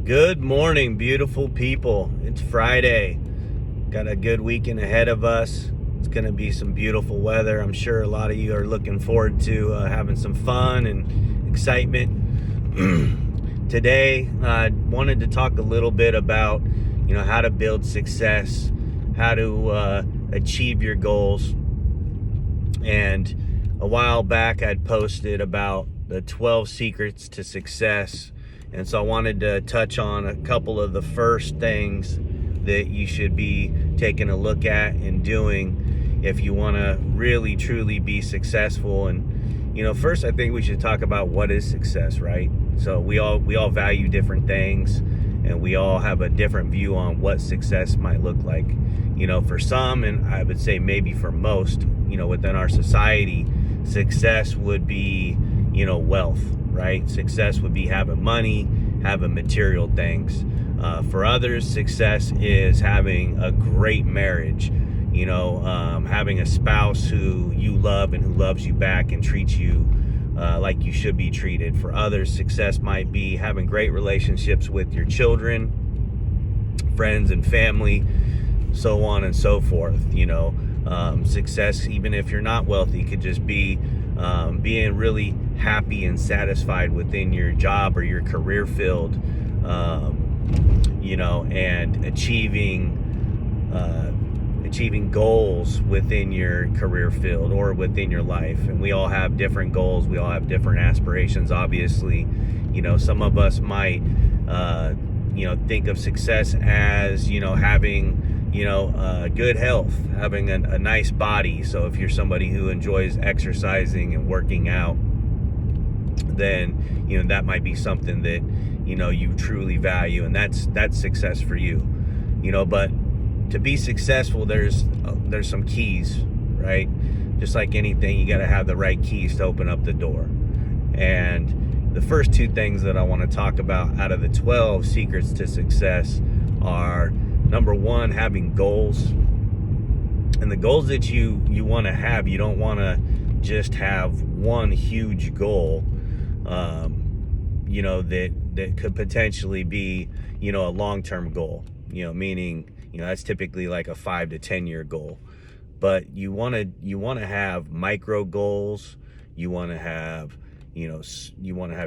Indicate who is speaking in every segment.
Speaker 1: Good morning, beautiful people. It's Friday. Got a good weekend ahead of us. It's going to be some beautiful weather. I'm sure a lot of you are looking forward to having some fun and excitement. Today, I wanted to talk a little bit about, how to build success, how to achieve your goals. And a while back, I'd posted about the 12 secrets to success. And so I wanted to touch on a couple of the first things that you should be taking a look at and doing if you want to really truly be successful. And first I think we should talk about what is success, right? So we all value different things, and we all have a different view on what success might look like. For some, and I would say maybe for most, within our society, success would be wealth, right? Success would be having money, having material things. For others, success is having a great marriage, having a spouse who you love and who loves you back and treats you like you should be treated. For others, success might be having great relationships with your children, friends and family, so on and so forth. Success, even if you're not wealthy, could just be being really happy and satisfied within your job or your career field, and achieving goals within your career field or within your life. And we all have different goals. We all have different aspirations. Obviously, some of us might, think of success as, having good health, having a nice body. So if you're somebody who enjoys exercising and working out, then that might be something that you truly value, and that's success for you. But to be successful, there's some keys, right? Just like anything, you got to have the right keys to open up the door. And the first two things that I want to talk about out of the 12 secrets to success are, number one, having goals. And the goals that you want to have, you don't want to just have one huge goal, that could potentially be, a long-term goal, meaning, that's typically like a 5 to 10 year goal. But you want to have micro goals. You want to have,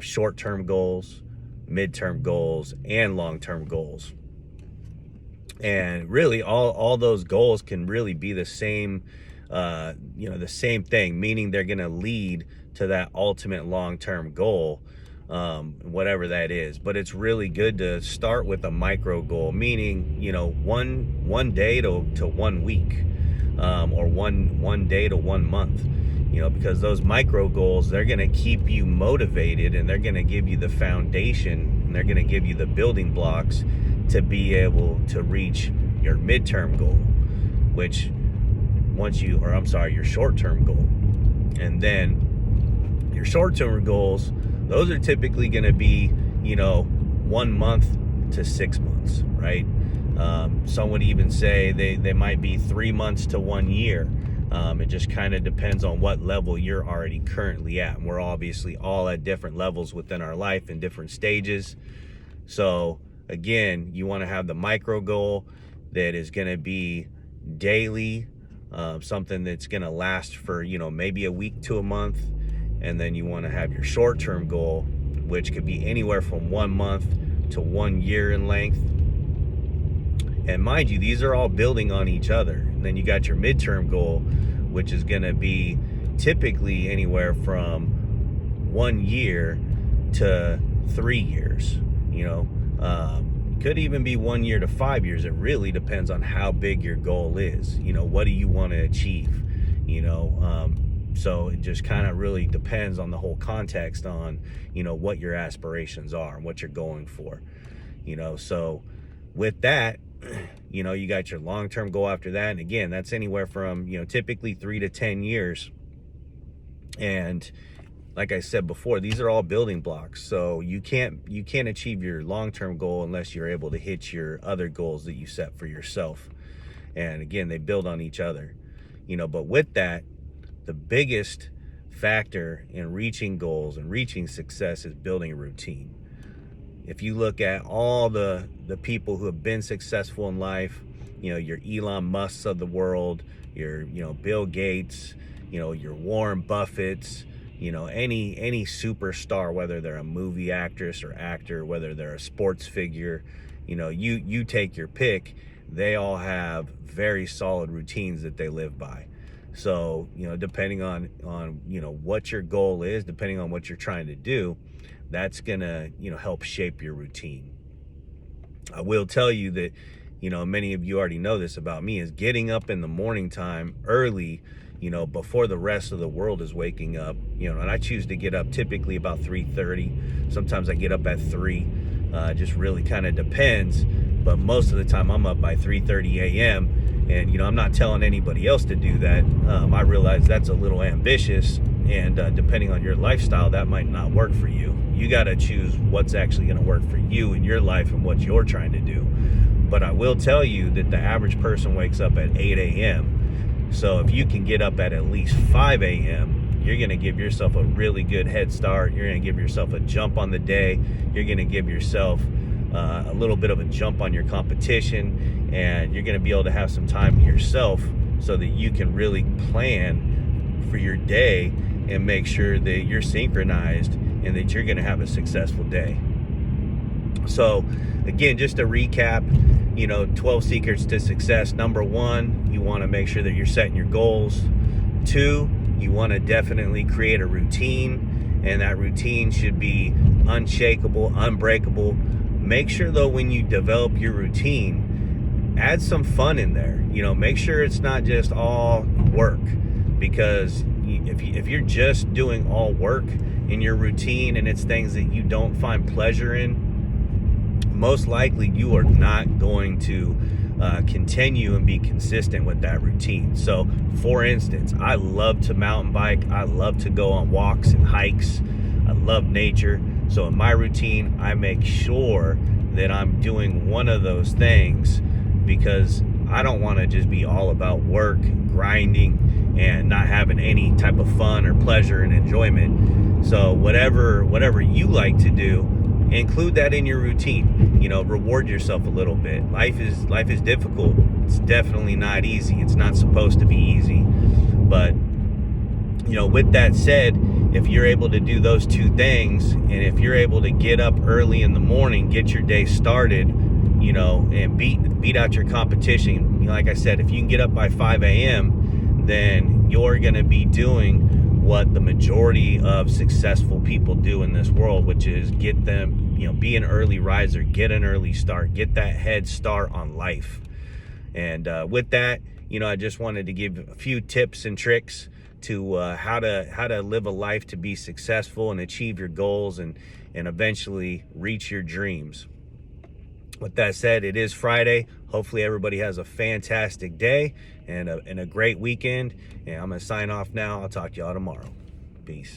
Speaker 1: short-term goals, mid-term goals, and long-term goals. And really all those goals can really be the same, the same thing, meaning they're going to lead to that ultimate long-term goal, whatever that is. But it's really good to start with a micro goal, meaning, one day to 1 week, or one day to 1 month, because those micro goals, they're going to keep you motivated, and they're going to give you the foundation, and they're going to give you the building blocks to be able to reach your midterm goal, which your short-term goal. And then your short-term goals, those are typically going to be, 1 month to 6 months, right? Some would even say they might be 3 months to 1 year. It just kind of depends on what level you're already currently at. And we're obviously all at different levels within our life in different stages. So again, you want to have the micro goal that is going to be daily, something that's going to last for, maybe a week to a month. And then you want to have your short-term goal, which could be anywhere from 1 month to 1 year in length. And mind you, these are all building on each other. And then you got your midterm goal, which is going to be typically anywhere from 1 year to 3 years, could even be 1 year to 5 years. It really depends on how big your goal is. What do you want to achieve? So it just kind of really depends on the whole context on, what your aspirations are and what you're going for. So with that, you got your long-term goal after that. And again, that's anywhere from, typically 3 to 10 years. And like I said before, these are all building blocks. So you can't achieve your long-term goal unless you're able to hit your other goals that you set for yourself. And again, they build on each other, but with that, the biggest factor in reaching goals and reaching success is building a routine. if you look at all the people who have been successful in life, your Elon Musks of the world, your Bill Gates, your Warren Buffetts, any superstar, whether they're a movie actress or actor, whether they're a sports figure, you take your pick, they all have very solid routines that they live by. So, depending on what your goal is, depending on what you're trying to do, that's gonna, help shape your routine. I will tell you that, many of you already know this about me, is getting up in the morning time early, before the rest of the world is waking up, and I choose to get up typically about 3:30. Sometimes I get up at 3. Just really kind of depends, but most of the time I'm up by 3:30 a.m. And I'm not telling anybody else to do that. I realize that's a little ambitious, and depending on your lifestyle, that might not work for you. You got to choose what's actually going to work for you in your life and what you're trying to do. But I will tell you that the average person wakes up at 8 a.m. So if you can get up at least 5 a.m., you're going to give yourself a really good head start. You're going to give yourself a jump on the day. You're going to give yourself a little bit of a jump on your competition, and you're going to be able to have some time to yourself so that you can really plan for your day and make sure that you're synchronized and that you're going to have a successful day. So again, just to recap, 12 secrets to success. Number 1, you want to make sure that you're setting your goals. 2, you want to definitely create a routine, and that routine should be unshakable, unbreakable. Make sure though, when you develop your routine, add some fun in there. Make sure it's not just all work, because if you're just doing all work in your routine and it's things that you don't find pleasure in, most likely you are not going to continue and be consistent with that routine. So for instance, I love to mountain bike. I love to go on walks and hikes. I love nature. So in my routine, I make sure that I'm doing one of those things, because I don't want to just be all about work, grinding, and not having any type of fun or pleasure and enjoyment. So whatever you like to do, include that in your routine. Reward yourself a little bit. Life is difficult. It's definitely not easy. It's not supposed to be easy. But with that said, if you're able to do those two things, and if you're able to get up early in the morning, get your day started, and beat out your competition. Like I said, if you can get up by 5 a.m., then you're going to be doing what the majority of successful people do in this world, which is get them, be an early riser, get an early start, get that head start on life. And with that, I just wanted to give a few tips and tricks to how to live a life to be successful and achieve your goals and eventually reach your dreams. With that said, it is Friday. Hopefully everybody has a fantastic day and a great weekend. And I'm going to sign off now. I'll talk to y'all tomorrow. Peace.